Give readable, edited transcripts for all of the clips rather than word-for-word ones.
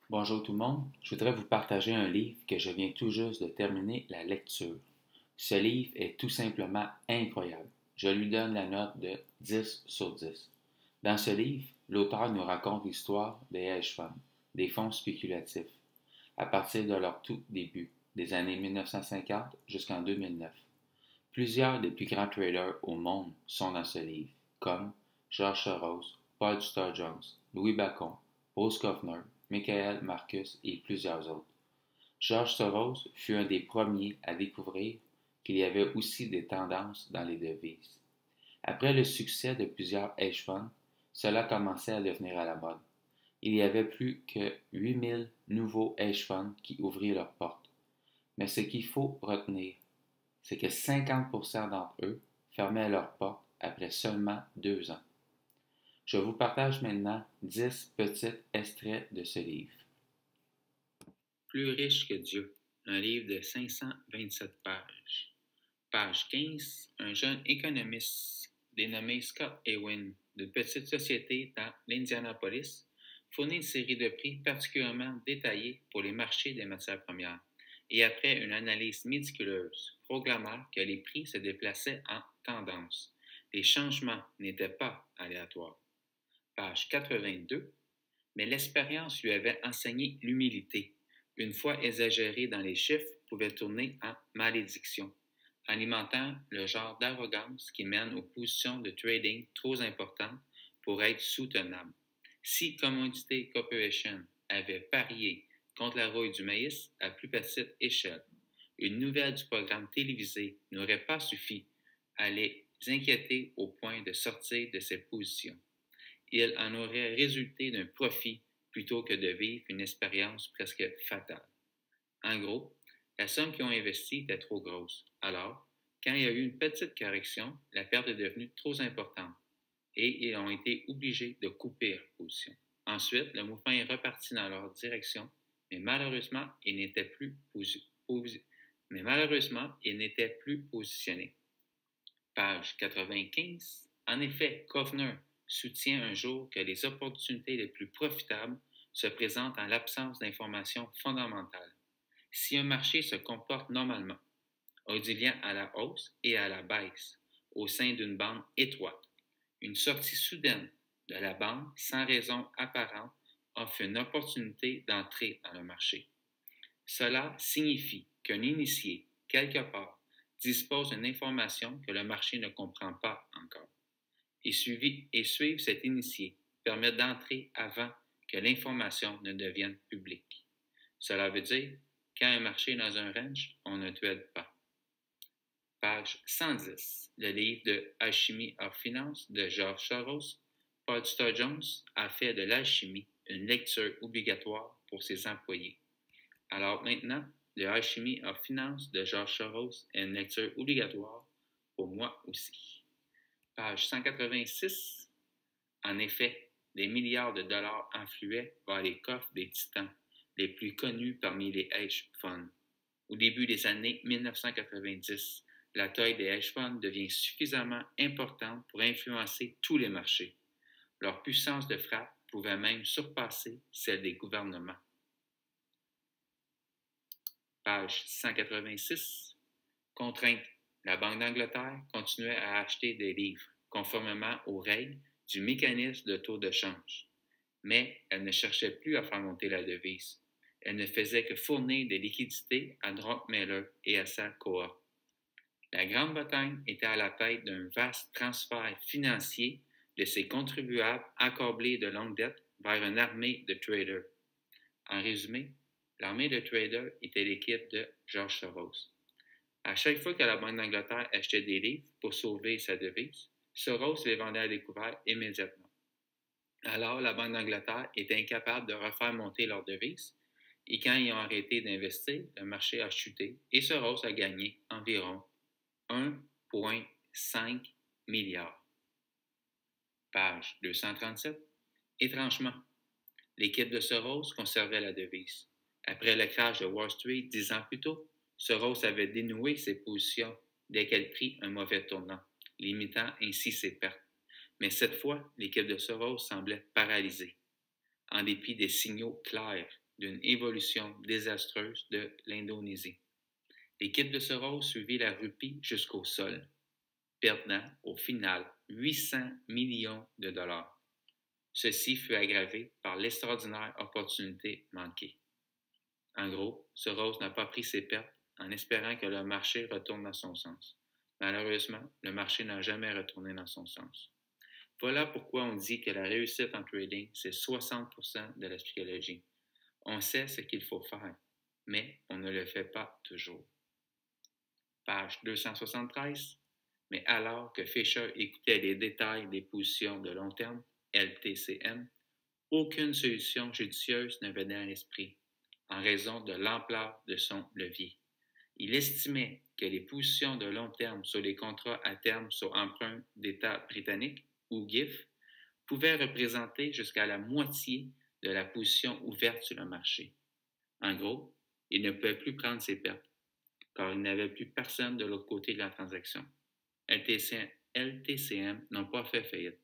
Bonjour tout le monde, je voudrais vous partager un livre que je viens tout juste de terminer la lecture. Ce livre est tout simplement incroyable. Je lui donne la note de 10 sur 10. Dans ce livre, l'auteur nous raconte l'histoire des hedge funds, des fonds spéculatifs, à partir de leur tout début, des années 1950 jusqu'en 2009. Plusieurs des plus grands traders au monde sont dans ce livre, comme George Soros, Paul Sturgeon, Louis Bacon, Bruce Kaufner, Michael Marcus et plusieurs autres. George Soros fut un des premiers à découvrir qu'il y avait aussi des tendances dans les devises. Après le succès de plusieurs hedge funds, cela commençait à devenir à la mode. Il y avait plus que 8000 nouveaux hedge funds qui ouvrirent leurs portes. Mais ce qu'il faut retenir, c'est que 50% d'entre eux fermaient leurs portes après seulement 2 ans. Je vous partage maintenant 10 petits extraits de ce livre. Plus riche que Dieu, un livre de 527 pages. Page 15, un jeune économiste dénommé Scott Ewing, d'une petite société dans l'Indianapolis, fournit une série de prix particulièrement détaillés pour les marchés des matières premières, et après une analyse méticuleuse, proclama que les prix se déplaçaient en tendance. Les changements n'étaient pas aléatoires. Page 82, mais l'expérience lui avait enseigné l'humilité. Une fois exagérée dans les chiffres, pouvait tourner en malédiction, alimentant le genre d'arrogance qui mène aux positions de trading trop importantes pour être soutenables. Si Commodity Corporation avait parié contre la rouille du maïs à plus petite échelle, une nouvelle du programme télévisé n'aurait pas suffi à les inquiéter au point de sortir de ces positions. Il en aurait résulté d'un profit plutôt que de vivre une expérience presque fatale. En gros, la somme qu'ils ont investie était trop grosse. Alors, quand il y a eu une petite correction, la perte est devenue trop importante et ils ont été obligés de couper leur position. Ensuite, le mouvement est reparti dans leur direction, mais malheureusement, il n'était plus positionné. Page 95. En effet, Kaufner soutient un jour que les opportunités les plus profitables se présentent en l'absence d'informations fondamentales. Si un marché se comporte normalement, oscillant à la hausse et à la baisse au sein d'une bande étroite, une sortie soudaine de la bande sans raison apparente offre une opportunité d'entrer dans le marché. Cela signifie qu'un initié, quelque part, dispose d'une information que le marché ne comprend pas encore. Et suivre cet initié permet d'entrer avant que l'information ne devienne publique. Cela veut dire, quand un marché est dans un range, on ne trade pas. Page 110. Le livre de Alchemy of Finance de George Soros, Paul Sturgeon a fait de l'alchimie une lecture obligatoire pour ses employés. Alors maintenant, le Alchemy of Finance de George Soros est une lecture obligatoire pour moi aussi. Page 186. En effet, des milliards de dollars enfluaient vers les coffres des titans les plus connus parmi les hedge funds. Au début des années 1990, la taille des hedge funds devient suffisamment importante pour influencer tous les marchés. Leur puissance de frappe pouvait même surpasser celle des gouvernements. Page 186. Contrainte. La Banque d'Angleterre continuait à acheter des livres, conformément aux règles du mécanisme de taux de change. Mais elle ne cherchait plus à faire monter la devise. Elle ne faisait que fournir des liquidités à Druckenmiller et à sa cohorte. La Grande-Bretagne était à la tête d'un vaste transfert financier de ses contribuables accablés de longues dettes vers une armée de traders. En résumé, l'armée de traders était l'équipe de George Soros. À chaque fois que la Banque d'Angleterre achetait des livres pour sauver sa devise, Soros les vendait à découvert immédiatement. Alors, la Banque d'Angleterre était incapable de refaire monter leur devise, et quand ils ont arrêté d'investir, le marché a chuté et Soros a gagné environ 1,5 milliard. Page 237. Étrangement, l'équipe de Soros conservait la devise. Après le crash de Wall Street 10 ans plus tôt, Soros avait dénoué ses positions dès qu'elle prit un mauvais tournant, limitant ainsi ses pertes. Mais cette fois, l'équipe de Soros semblait paralysée. En dépit des signaux clairs d'une évolution désastreuse de l'Indonésie. L'équipe de Soros suivit la rupie jusqu'au sol, perdant au final 800 millions de dollars. Ceci fut aggravé par l'extraordinaire opportunité manquée. En gros, Soros n'a pas pris ses pertes en espérant que le marché retourne dans son sens. Malheureusement, le marché n'a jamais retourné dans son sens. Voilà pourquoi on dit que la réussite en trading, c'est 60% de la psychologie. On sait ce qu'il faut faire, mais on ne le fait pas toujours. Page 273. Mais alors que Fisher écoutait les détails des positions de long terme, LTCM, aucune solution judicieuse ne venait à l'esprit, en raison de l'ampleur de son levier. Il estimait que les positions de long terme sur les contrats à terme sur emprunt d'État britannique, ou GIF, pouvaient représenter jusqu'à la moitié de la position ouverte sur le marché. En gros, il ne pouvait plus prendre ses pertes, car il n'avait plus personne de l'autre côté de la transaction. LTCM n'ont pas fait faillite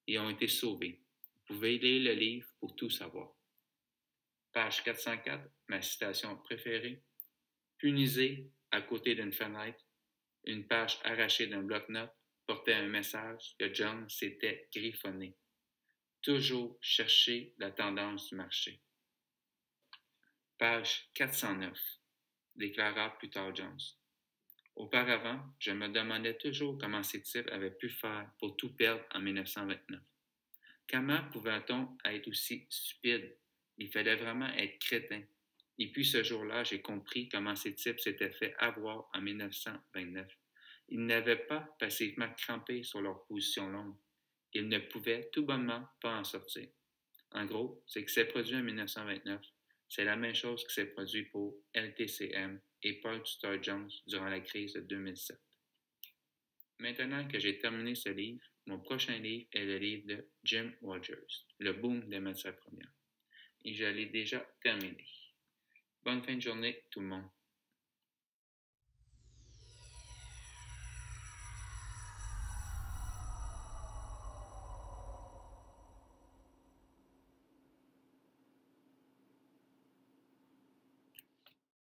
et ont été sauvés. Vous pouvez lire le livre pour tout savoir. Page 404, ma citation préférée. Punisé à côté d'une fenêtre, une page arrachée d'un bloc-notes portait un message que John s'était griffonné. Toujours chercher la tendance du marché. Page 409, déclara plus tard Jones. Auparavant, je me demandais toujours comment ces types avaient pu faire pour tout perdre en 1929. Comment pouvait-on être aussi stupide? Il fallait vraiment être crétin. Et puis ce jour-là, j'ai compris comment ces types s'étaient fait avoir en 1929. Ils n'avaient pas passivement crampé sur leur position longue. Ils ne pouvaient tout bonnement pas en sortir. En gros, ce qui s'est produit en 1929, c'est la même chose qui s'est produit pour LTCM et Paul Tudor Jones durant la crise de 2007. Maintenant que j'ai terminé ce livre, mon prochain livre est le livre de Jim Rogers, Le boom des matières premières. Et je l'ai déjà terminé. Bonne fin de journée tout le monde.